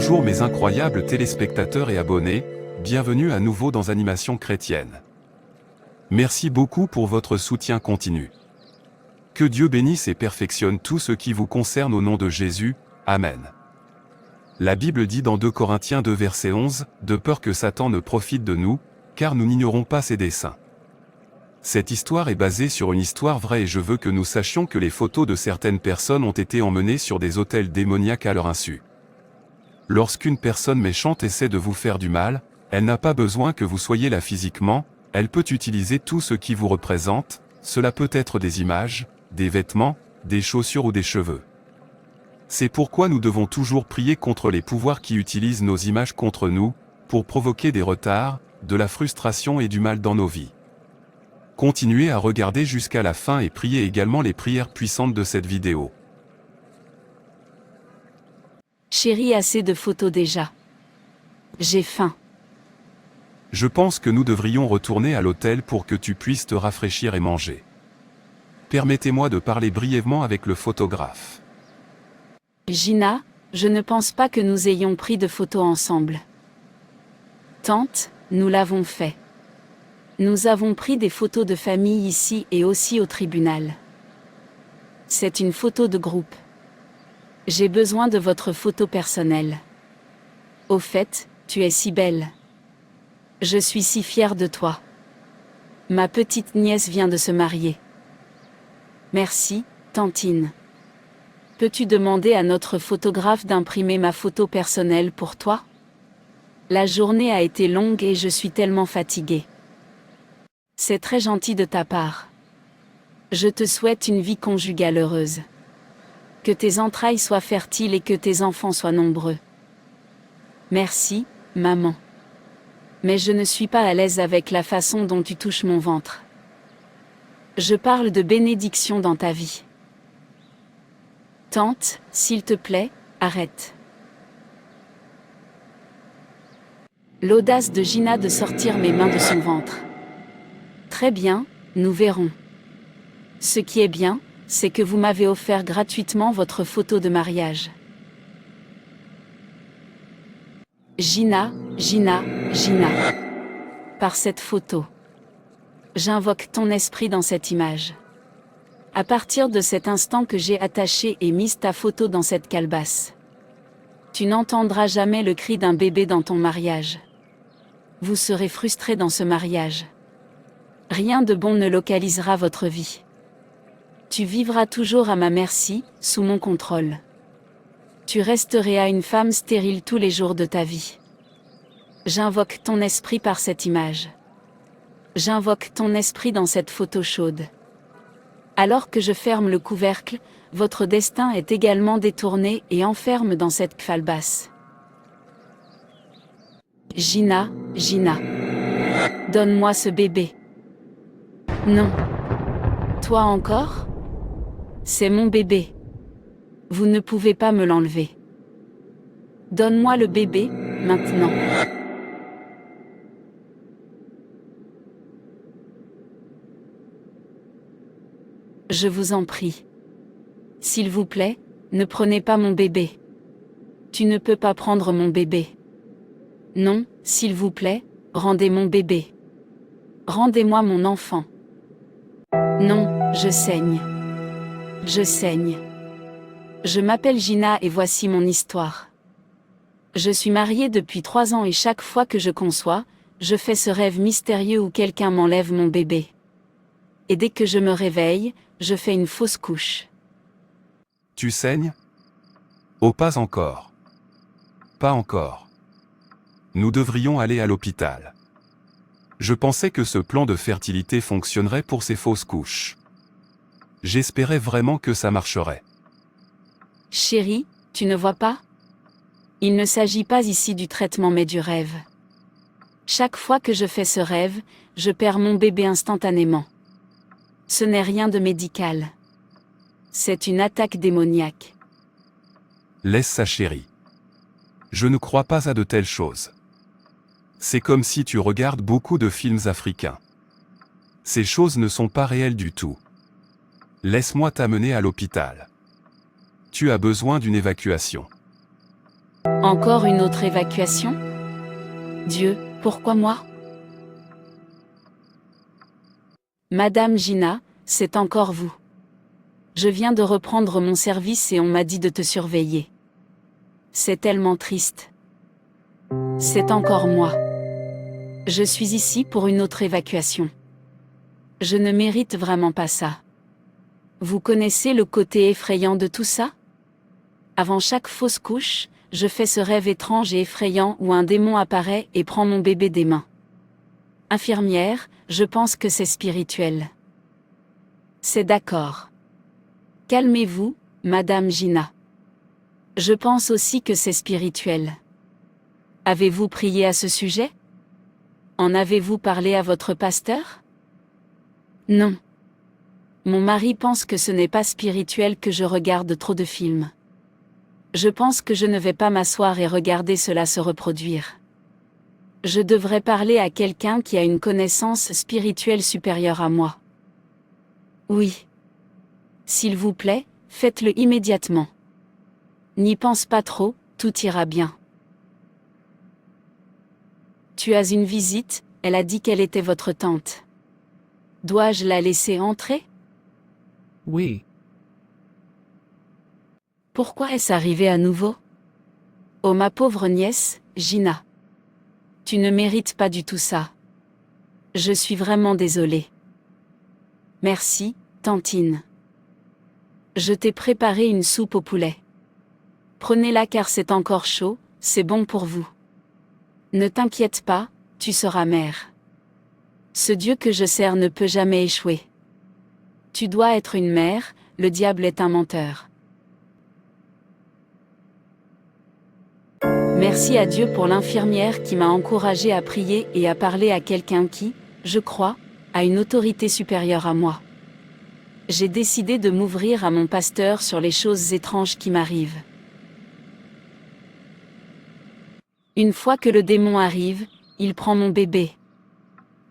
Bonjour mes incroyables téléspectateurs et abonnés, bienvenue à nouveau dans Animation Chrétienne. Merci beaucoup pour votre soutien continu. Que Dieu bénisse et perfectionne tout ce qui vous concerne au nom de Jésus, Amen. La Bible dit dans 2 Corinthiens 2 verset 11, « De peur que Satan ne profite de nous, car nous n'ignorons pas ses desseins. » Cette histoire est basée sur une histoire vraie et je veux que nous sachions que les photos de certaines personnes ont été emmenées sur des autels démoniaques à leur insu. Lorsqu'une personne méchante essaie de vous faire du mal, elle n'a pas besoin que vous soyez là physiquement, elle peut utiliser tout ce qui vous représente, cela peut être des images, des vêtements, des chaussures ou des cheveux. C'est pourquoi nous devons toujours prier contre les pouvoirs qui utilisent nos images contre nous, pour provoquer des retards, de la frustration et du mal dans nos vies. Continuez à regarder jusqu'à la fin et priez également les prières puissantes de cette vidéo. Chérie, assez de photos déjà. J'ai faim. Je pense que nous devrions retourner à l'hôtel pour que tu puisses te rafraîchir et manger. Permettez-moi de parler brièvement avec le photographe. Gina, je ne pense pas que nous ayons pris de photos ensemble. Tante, nous l'avons fait. Nous avons pris des photos de famille ici et aussi au tribunal. C'est une photo de groupe. J'ai besoin de votre photo personnelle. Au fait, tu es si belle. Je suis si fière de toi. Ma petite nièce vient de se marier. Merci, tantine. Peux-tu demander à notre photographe d'imprimer ma photo personnelle pour toi? La journée a été longue et je suis tellement fatiguée. C'est très gentil de ta part. Je te souhaite une vie conjugale heureuse. Que tes entrailles soient fertiles et que tes enfants soient nombreux. Merci, maman. Mais je ne suis pas à l'aise avec la façon dont tu touches mon ventre. Je parle de bénédiction dans ta vie. Tante, s'il te plaît, arrête. L'audace de Gina de sortir mes mains de son ventre. Très bien, nous verrons. Ce qui est bien, c'est que vous m'avez offert gratuitement votre photo de mariage. Gina, Gina, Gina. Par cette photo, j'invoque ton esprit dans cette image. À partir de cet instant que j'ai attaché et mis ta photo dans cette calebasse, tu n'entendras jamais le cri d'un bébé dans ton mariage. Vous serez frustrés dans ce mariage. Rien de bon ne localisera votre vie. Tu vivras toujours à ma merci, sous mon contrôle. Tu resteras une femme stérile tous les jours de ta vie. J'invoque ton esprit par cette image. J'invoque ton esprit dans cette photo chaude. Alors que je ferme le couvercle, votre destin est également détourné et enferme dans cette calebasse. Gina, Gina. Donne-moi ce bébé. Non. Toi encore? C'est mon bébé. Vous ne pouvez pas me l'enlever. Donne-moi le bébé, maintenant. Je vous en prie. S'il vous plaît, ne prenez pas mon bébé. Tu ne peux pas prendre mon bébé. Non, s'il vous plaît, rendez mon bébé. Rendez-moi mon enfant. Non, je saigne. Je saigne. Je m'appelle Gina et voici mon histoire. Je suis mariée depuis 3 ans et chaque fois que je conçois, je fais ce rêve mystérieux où quelqu'un m'enlève mon bébé. Et dès que je me réveille, je fais une fausse couche. Tu saignes? Oh, pas encore. Pas encore. Nous devrions aller à l'hôpital. Je pensais que ce plan de fertilité fonctionnerait pour ces fausses couches. J'espérais vraiment que ça marcherait. Chérie, tu ne vois pas? Il ne s'agit pas ici du traitement mais du rêve. Chaque fois que je fais ce rêve, je perds mon bébé instantanément. Ce n'est rien de médical. C'est une attaque démoniaque. Laisse ça, chérie. Je ne crois pas à de telles choses. C'est comme si tu regardes beaucoup de films africains. Ces choses ne sont pas réelles du tout. Laisse-moi t'amener à l'hôpital. Tu as besoin d'une évacuation. Encore une autre évacuation? Dieu, pourquoi moi? Madame Gina, c'est encore vous. Je viens de reprendre mon service et on m'a dit de te surveiller. C'est tellement triste. C'est encore moi. Je suis ici pour une autre évacuation. Je ne mérite vraiment pas ça. Vous connaissez le côté effrayant de tout ça? Avant chaque fausse couche, je fais ce rêve étrange et effrayant où un démon apparaît et prend mon bébé des mains. Infirmière, je pense que c'est spirituel. C'est d'accord. Calmez-vous, Madame Gina. Je pense aussi que c'est spirituel. Avez-vous prié à ce sujet? En avez-vous parlé à votre pasteur? Non. Mon mari pense que ce n'est pas spirituel que je regarde trop de films. Je pense que je ne vais pas m'asseoir et regarder cela se reproduire. Je devrais parler à quelqu'un qui a une connaissance spirituelle supérieure à moi. Oui. S'il vous plaît, faites-le immédiatement. N'y pense pas trop, tout ira bien. Tu as une visite, elle a dit qu'elle était votre tante. Dois-je la laisser entrer? Oui. Pourquoi est-ce arrivé à nouveau? Oh ma pauvre nièce, Gina. Tu ne mérites pas du tout ça. Je suis vraiment désolée. Merci, tantine. Je t'ai préparé une soupe au poulet. Prenez-la car c'est encore chaud, c'est bon pour vous. Ne t'inquiète pas, tu seras mère. Ce Dieu que je sers ne peut jamais échouer. Tu dois être une mère, le diable est un menteur. Merci à Dieu pour l'infirmière qui m'a encouragée à prier et à parler à quelqu'un qui, je crois, a une autorité supérieure à moi. J'ai décidé de m'ouvrir à mon pasteur sur les choses étranges qui m'arrivent. Une fois que le démon arrive, il prend mon bébé.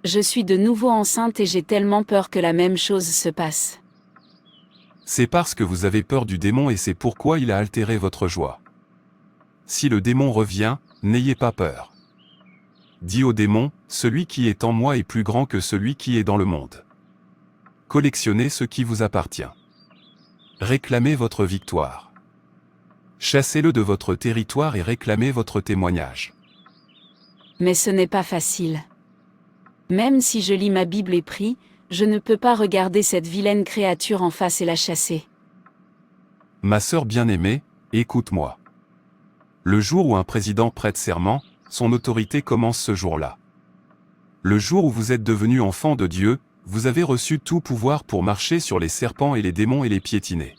Je suis de nouveau enceinte et j'ai tellement peur que la même chose se passe. C'est parce que vous avez peur du démon et c'est pourquoi il a altéré votre joie. Si le démon revient, n'ayez pas peur. Dis au démon, celui qui est en moi est plus grand que celui qui est dans le monde. Collectionnez ce qui vous appartient. Réclamez votre victoire. Chassez-le de votre territoire et réclamez votre témoignage. Mais ce n'est pas facile. Même si je lis ma Bible et prie, je ne peux pas regarder cette vilaine créature en face et la chasser. Ma sœur bien-aimée, écoute-moi. Le jour où un président prête serment, son autorité commence ce jour-là. Le jour où vous êtes devenu enfant de Dieu, vous avez reçu tout pouvoir pour marcher sur les serpents et les démons et les piétiner.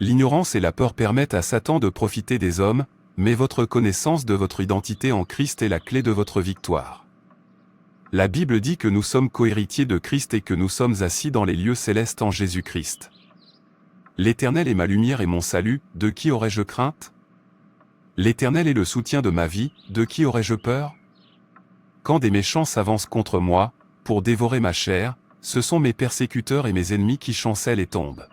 L'ignorance et la peur permettent à Satan de profiter des hommes, mais votre connaissance de votre identité en Christ est la clé de votre victoire. La Bible dit que nous sommes cohéritiers de Christ et que nous sommes assis dans les lieux célestes en Jésus-Christ. L'Éternel est ma lumière et mon salut, de qui aurais-je crainte? L'Éternel est le soutien de ma vie, de qui aurais-je peur? Quand des méchants s'avancent contre moi, pour dévorer ma chair, ce sont mes persécuteurs et mes ennemis qui chancellent et tombent.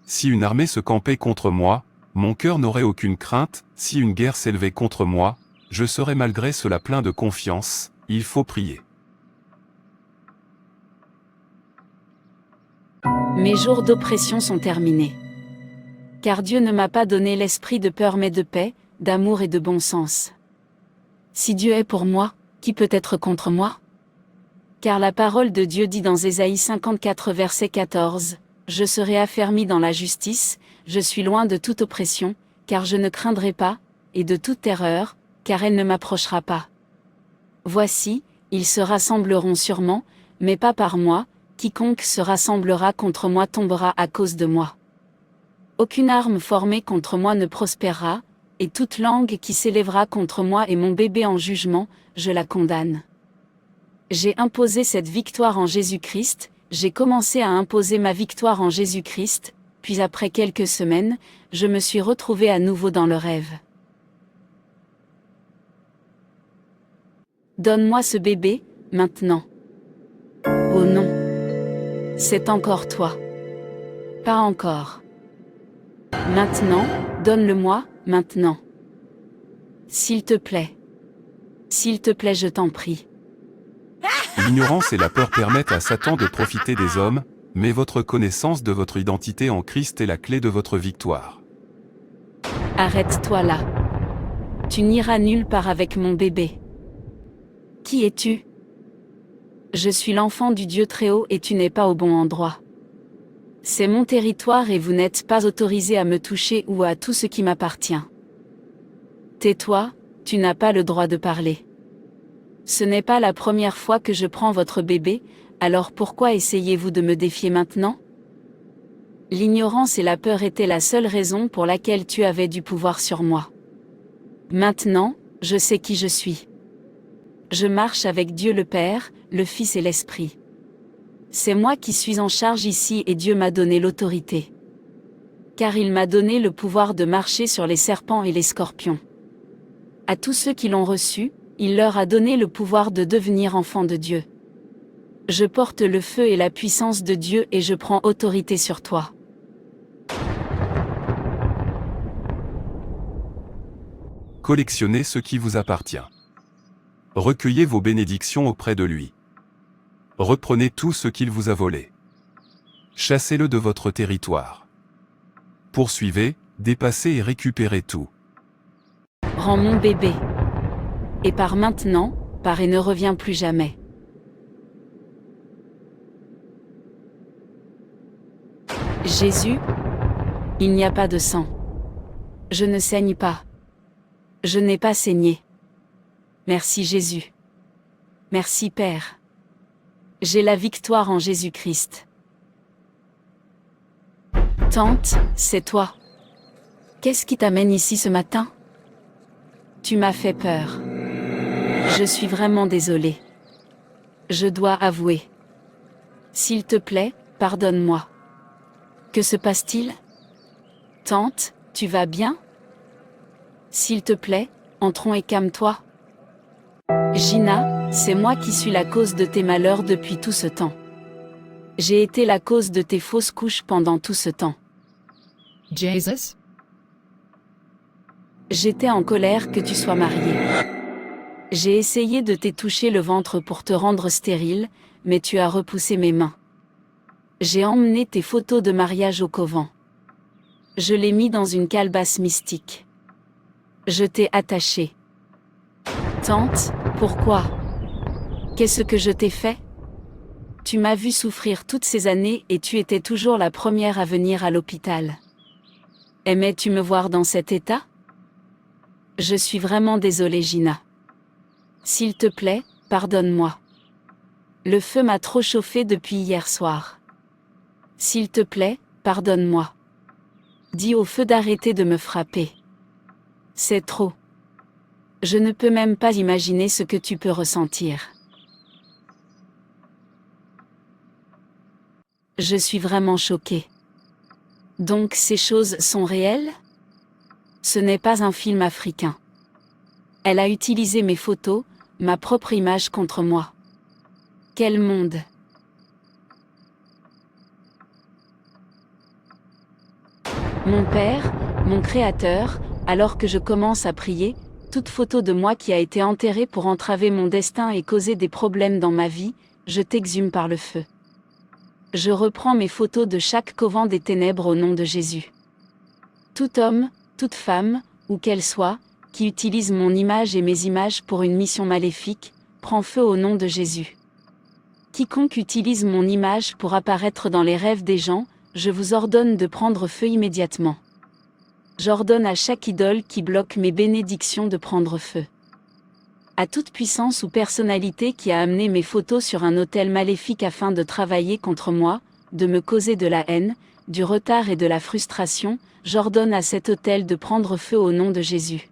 Si une armée se campait contre moi, mon cœur n'aurait aucune crainte, si une guerre s'élevait contre moi, je serais malgré cela plein de confiance, il faut prier. Mes jours d'oppression sont terminés. Car Dieu ne m'a pas donné l'esprit de peur mais de paix, d'amour et de bon sens. Si Dieu est pour moi, qui peut être contre moi? Car la parole de Dieu dit dans Ésaïe 54 verset 14, « Je serai affermi dans la justice, je suis loin de toute oppression, car je ne craindrai pas, et de toute terreur, car elle ne m'approchera pas. Voici, ils se rassembleront sûrement, mais pas par moi, quiconque se rassemblera contre moi tombera à cause de moi. Aucune arme formée contre moi ne prospérera, et toute langue qui s'élèvera contre moi et mon bébé en jugement, je la condamne. J'ai imposé cette victoire en Jésus-Christ, j'ai commencé à imposer ma victoire en Jésus-Christ, puis après quelques semaines, je me suis retrouvée à nouveau dans le rêve. Donne-moi ce bébé, maintenant. Oh non. C'est encore toi. Pas encore. Maintenant, donne-le-moi, maintenant. S'il te plaît. S'il te plaît, je t'en prie. L'ignorance et la peur permettent à Satan de profiter des hommes, mais votre connaissance de votre identité en Christ est la clé de votre victoire. Arrête-toi là. Tu n'iras nulle part avec mon bébé. Qui es-tu? Je suis l'enfant du Dieu Très-Haut et tu n'es pas au bon endroit. C'est mon territoire et vous n'êtes pas autorisé à me toucher ou à tout ce qui m'appartient. Tais-toi, tu n'as pas le droit de parler. Ce n'est pas la première fois que je prends votre bébé, alors pourquoi essayez-vous de me défier maintenant? L'ignorance et la peur étaient la seule raison pour laquelle tu avais du pouvoir sur moi. Maintenant, je sais qui je suis. Je marche avec Dieu le Père, le Fils et l'Esprit. C'est moi qui suis en charge ici et Dieu m'a donné l'autorité. Car il m'a donné le pouvoir de marcher sur les serpents et les scorpions. À tous ceux qui l'ont reçu, il leur a donné le pouvoir de devenir enfants de Dieu. Je porte le feu et la puissance de Dieu et je prends autorité sur toi. Collectionnez ce qui vous appartient. Recueillez vos bénédictions auprès de lui. Reprenez tout ce qu'il vous a volé. Chassez-le de votre territoire. Poursuivez, dépassez et récupérez tout. Rends mon bébé. Et pars maintenant, pars et ne reviens plus jamais. Jésus, il n'y a pas de sang. Je ne saigne pas. Je n'ai pas saigné. Merci Jésus. Merci Père. J'ai la victoire en Jésus-Christ. Tante, c'est toi. Qu'est-ce qui t'amène ici ce matin? Tu m'as fait peur. Je suis vraiment désolée. Je dois avouer. S'il te plaît, pardonne-moi. Que se passe-t-il? Tante, tu vas bien? S'il te plaît, entrons et calme-toi. Gina, c'est moi qui suis la cause de tes malheurs depuis tout ce temps. J'ai été la cause de tes fausses couches pendant tout ce temps. Jesus? J'étais en colère que tu sois mariée. J'ai essayé de t'étoucher le ventre pour te rendre stérile, mais tu as repoussé mes mains. J'ai emmené tes photos de mariage au couvent. Je l'ai mis dans une calebasse mystique. Je t'ai attachée. Tante, pourquoi? Qu'est-ce que je t'ai fait? Tu m'as vu souffrir toutes ces années et tu étais toujours la première à venir à l'hôpital. Aimais-tu me voir dans cet état? Je suis vraiment désolée, Gina. S'il te plaît, pardonne-moi. Le feu m'a trop chauffé depuis hier soir. S'il te plaît, pardonne-moi. Dis au feu d'arrêter de me frapper. C'est trop. Je ne peux même pas imaginer ce que tu peux ressentir. Je suis vraiment choquée. Donc ces choses sont réelles? Ce n'est pas un film africain. Elle a utilisé mes photos, ma propre image contre moi. Quel monde! Mon Père, mon Créateur, alors que je commence à prier, toute photo de moi qui a été enterrée pour entraver mon destin et causer des problèmes dans ma vie, je t'exhume par le feu. Je reprends mes photos de chaque couvent des ténèbres au nom de Jésus. Tout homme, toute femme, où qu'elle soit, qui utilise mon image et mes images pour une mission maléfique, prend feu au nom de Jésus. Quiconque utilise mon image pour apparaître dans les rêves des gens, je vous ordonne de prendre feu immédiatement. J'ordonne à chaque idole qui bloque mes bénédictions de prendre feu. À toute puissance ou personnalité qui a amené mes photos sur un autel maléfique afin de travailler contre moi, de me causer de la haine, du retard et de la frustration, j'ordonne à cet autel de prendre feu au nom de Jésus.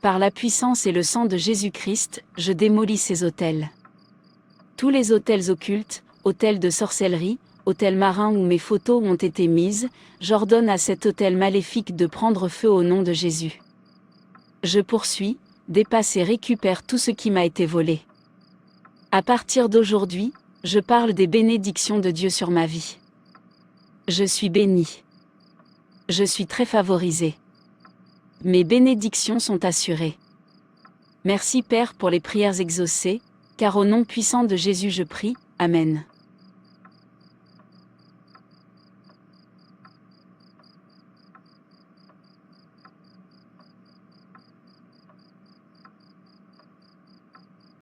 Par la puissance et le sang de Jésus-Christ, je démolis ces autels. Tous les autels occultes, autels de sorcellerie, autels marins où mes photos ont été mises, j'ordonne à cet autel maléfique de prendre feu au nom de Jésus. Je poursuis, dépasse et récupère tout ce qui m'a été volé. À partir d'aujourd'hui, je parle des bénédictions de Dieu sur ma vie. Je suis bénie. Je suis très favorisée. Mes bénédictions sont assurées. Merci Père pour les prières exaucées, car au nom puissant de Jésus je prie. Amen.